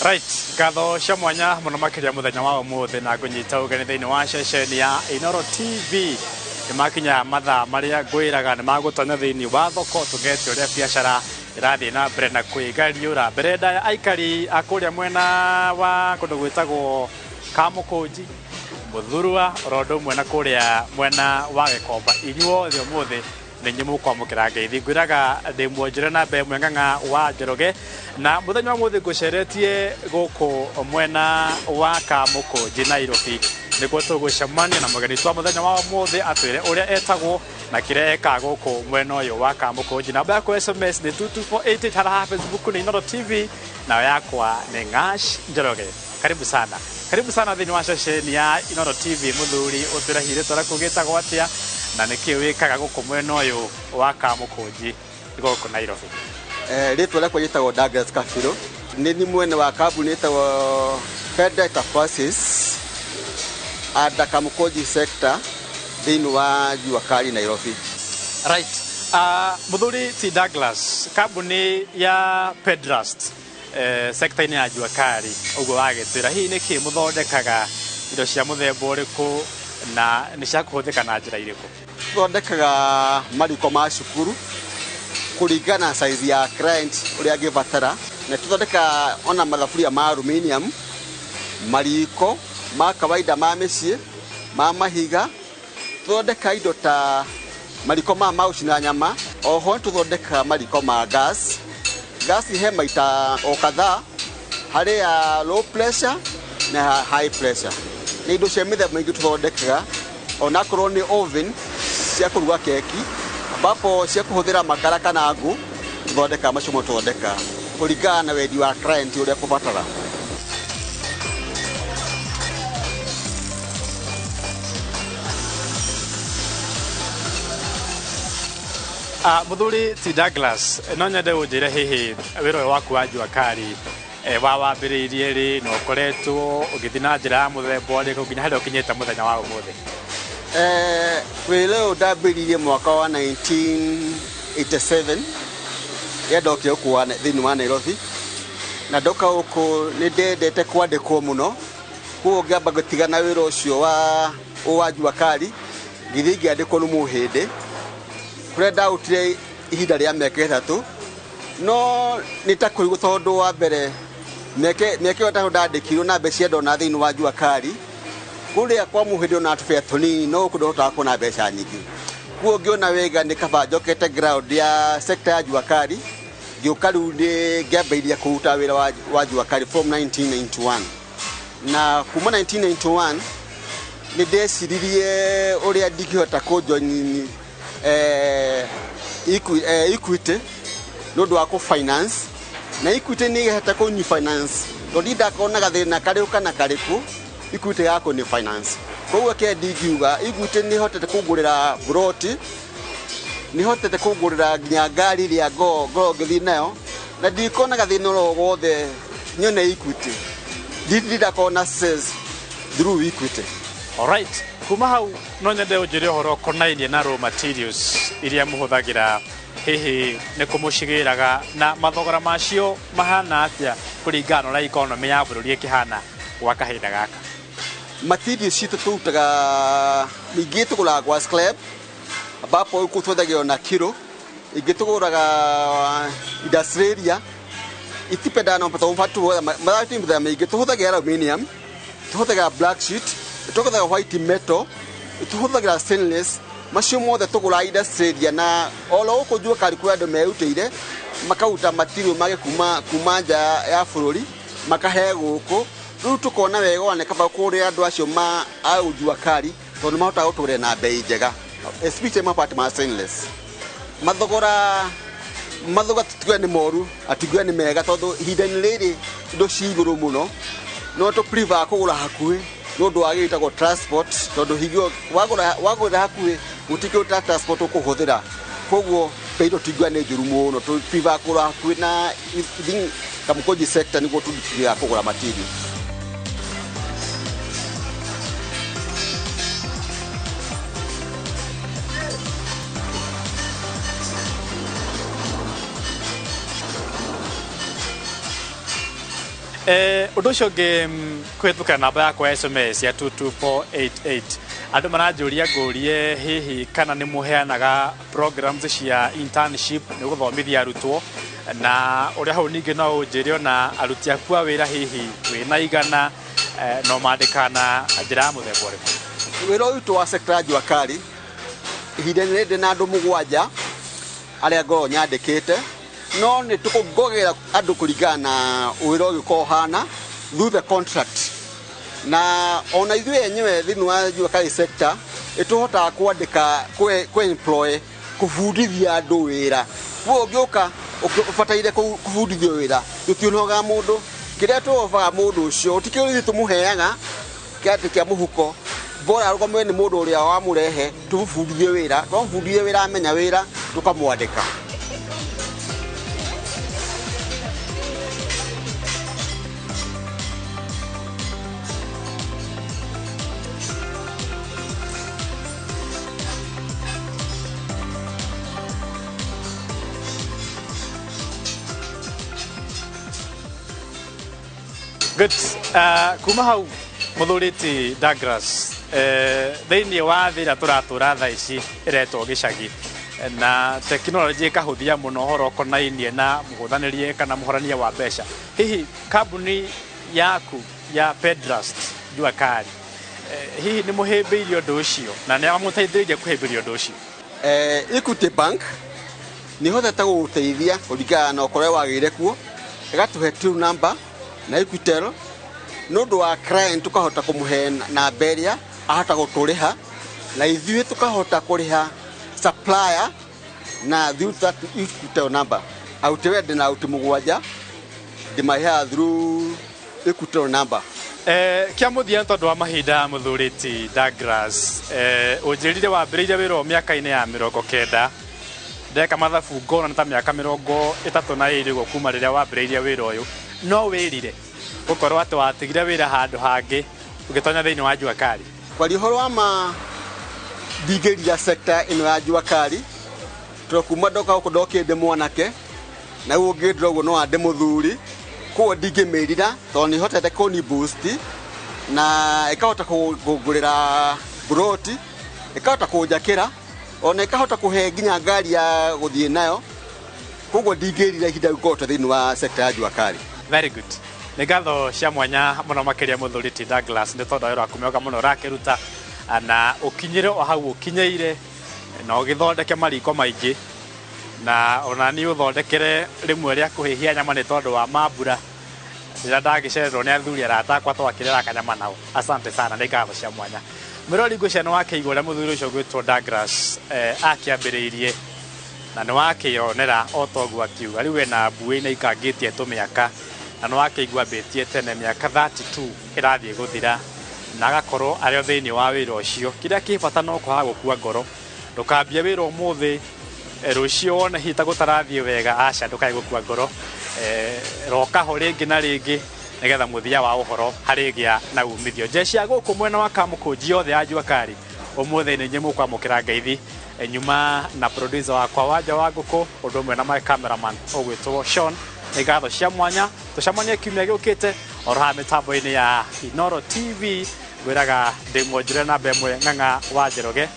Right, gatho cia mwanya muno makiria muthenya wa umuthi na kunyita ugeni thiini wa ceceni ya Inooro TV imakinya mathaa maria ngwiraga ni magutonya thiini wa thoko tugete uria biashara irathii na mbere na kwigariura berenda ya aikari akuria mwena wa kundu gwitagwo Kamukunji Muthurua rondo mwena kuria mwena wa Gikomba inyuothe umuthi ninyi mukwamukira ngeithi ngwiraga ndi mwonjere na mbe mwenganga wa Njoroge na muthenya wa muthi nguceretie guku mwena wa Kamukunji Nairobi niguo tugucemania na mugeni twa muthenya wa muthi atwire uria etagwo na kiria eka guku mwena uyu wa Kamukunji. Namba yakwa SMS ni 22488 hara Facebook ni Inooro TV na yakwa ni Ngash Njoroge. Karibu sana thini wa ceceni ya Inooro TV muthuri utwirahire twara kugitagwo atia na niki wikaga guku mwena uyu wa Kamukunji guku Nairobi. Ritwa lakwa yitagwo Douglas Kafiro ni mwene wa kambuni yitagwo Federal Forces at Kamukunji sector thini wa Juakari Nairobi. Right. Muthuri T Douglas kambuni ya Pedrast sector ni ya Juakari ugo wagitira hi niki muthondekaga indo cia muthemba uriku na ni cia kuhuthika na njira iriku? Tuthondekaga mariko ma cukuru kuringana na size ya client uria angibatara na tuthondeka ona mathaburia ma aluminium mariko ma kawaida ma micii ma mahiga tuthondeka indo ta mariko ma maucina nyama oho tuthondeka mariko ma gas he maita o kadhaa hari ya low pressure na high pressure ni indo cia mithemba mingi tuthondekaga ona korwo ni oven cia kuruga keki ambapo cia kuhuthira makara kana ngũ tuthondeka macio tuthondeka kuringana na wendi wa client uria kubatara. Muthuri T Douglas no nyende unjire hihi wiro waku wa Juakari wa wambiriirie ri no koretwo ugithina njira ya muthemba uri nginya hari ukinyite muthenya wa umuthi? Wilo ndambiriirie mwaka wa 1987 ndoke okuwa thini wa Nairobi na ndoka uku ni ndendete kwandikwo muno kuo ngamba gutigana wiro ucio wa Juakari ngithi ngiandikwo ni muhindi kuria ndautire ihinda ria miaka 3 no nitakuigu tondu wa mbere miaka ĩyo ndandikirwo na mbeca ndona thini wa Juakari kuria kwa muhindi ona atubea tunini no kundotaga kuona mbeca nyingi kuo ngiona wega ni kaba njokete ground ya sector ya Juakari ngioka riu ndi ngiambĩrĩria kũruta wĩra wa Juakari from 1991 na kuma 1991 ni ndeciririe uria ndingĩhota kũjoin Equity nondu wa ku finance na Equity ni geheta ku ni finance to ndakona gathina kariu kana kariku Equity yako ni finance koguo ke ndingiuga Equity ni hotete kugurira broti ni hotete kugurira nginya ngari ria go ngithi nayo na ndikona gathina ro gothe nyone Equity ndakona sales through Equity. All right. Kuma hau no nyende unjire horo konainie na raw materials iria muhuthagira hihi ni kumucigiraga na mathogora macio mahana atia kuringana na economy ya bururi ikihana gwa kahinda gaka? Materials citu turutaga mingi tuguraga gwa scrap ambapo ukuthuthagio na kilo ingi tuguraga industrial itipenda na mpata umfatu mathati mbitha mingi tuhuthagira aluminium tuhuthagira black sheet tuhuthagira white metal tuhuthagira stainless macio mothe tugura industrial na olo ukujua kari kwa ndo meutire makauta material mage kuma nja ya bururi makahe guku riu tukona wega one kaba kuria andu acio ma au Juakari tondu mahota guture na bei njega especially mapati ma stainless mathogora tutigwe ni moru atigwe ni mega tondu hidden riri ndo ciguru muno no to prefer kugura hakuhi nondu wagitagwo transport tondu higio wagura hakuhi utikio transport ukuhuthira koguo peido tigwa ni njuru muno to prefer kugura hakuhi na Kamukunji sector niguo tudikiria kugura material. Undu ucio ngi kwituka namba yakwa SMS ya 22488 andu maranjuria ngurie hihi kana ni muheanaga programs cia internship ni guthomithia arutwo na uria hau ningi no unjire na aruti aku a wira hihi wina igana no mandikana njira muthemba uriku wira uyu wa sector ya jua kali ihinda rindi na andu mugwanja aria ngoro nyandikite no ni tukugogera andu kuringana wira uyu ko hana through the contract na ona ithuĩ enyewe thĩinĩ wa jua kali sector ituhotaga kwandika kwe employ kufundithia andu wira wo ngioka ufataire kufundithio wira tutionaga mundu kiria tuovaga mundu ucio tikiri tumuheaga kiatu kia muhuko bora arugomwe ni mundu uria wa murehe tufundithie wira twamfundithie wira amenya wira tukamwandika. Good. Kuma hau muthuriti Douglas thiini wa thira turatura tha ici iretwo gicagi na teknology ikahuthia muno horo konainie na muhuthanĩrie kana muhorania wa mbeca hihi kambuni yaku ya Pedrast jua kali hihi ni muhimbiirio undu ucio na ni amuteithĩrĩirie kuhimbiria undu ucio Equity Bank ni hotete guteithia kuringana na ukore wagire kuo igatuhe till number na Equitel nundu wa client tukahota kumuhe na beria ahota guturiha na ithuĩ tukahota kuriha supplier na through that Equitel number autiwe ndina auti mugwanja ndimahiha through Equitel number kia muthia tondu wa mahinda muthuriti Douglas unjirire wambiriire wira miaka-ini ya 90 ndeka mathabu ngona ta miaka 32 go kuma riria wambiriire wira uyu no wirire gukorwo ati watigire wira handu hangi ugitonya thiini wa jua kali kwa rihoro ama digeria sector ino ya jua kali tukuma doka ukudokende mwanake na ugindro ugo no ande muthuri ko ndigemerira to ni hotete ko ni boost na ikahota kugurira broti ikahota kujakira ona ikahota kuhe ginya ngari ya guthie nayo koguo ndigerira ihinda goto thiini wa sector ya jua kali. Very good. Nigatho cia mwanya muno makiria muthuriti Douglas ni tondu wira kumioga muno rakiruta na ukinyire o hau ukinyeire na ugithondeke mariko maingi na ona ni uthondekere rimwe ria kuhihia nyama ni tondu wa mambura ira ndagicererwo ni athuri arata akwa twakirira kanyama nao. Asante sana nigatho cia mwanya mirori nguceno wake igura muthuri ucio gwitwo Douglas akiambiriirie na ni wakionera otogu akiuga riu ena mbui na ikangitie tumiaka na no akigwa betie tene miaka 32 irathie guthira na agakorwo ario thiini wa wira ucio kiria kibata no kwaga gukua ngoro ndukambia wira umuthi rucio wona hita gutarathie wega aca ndukai gukua ngoro roka ho ringi na ringi nigetha muthia wa uhoro harigia na umithio jeshi ya guku mwena wa Kamukunji yothe ya jua kali umuthi ni nyimu kwa mukira ngeithi nyuma na producer wakwa wanja wa guku undu mwe na my cameraman ogwitwo Sean nigatho cia mwanya tucamanie kiumia giukite oroha mitambo-ini ya Inoro TV gwiraga ndimwonjire na mbemwe ng'ang'a wa Njoroge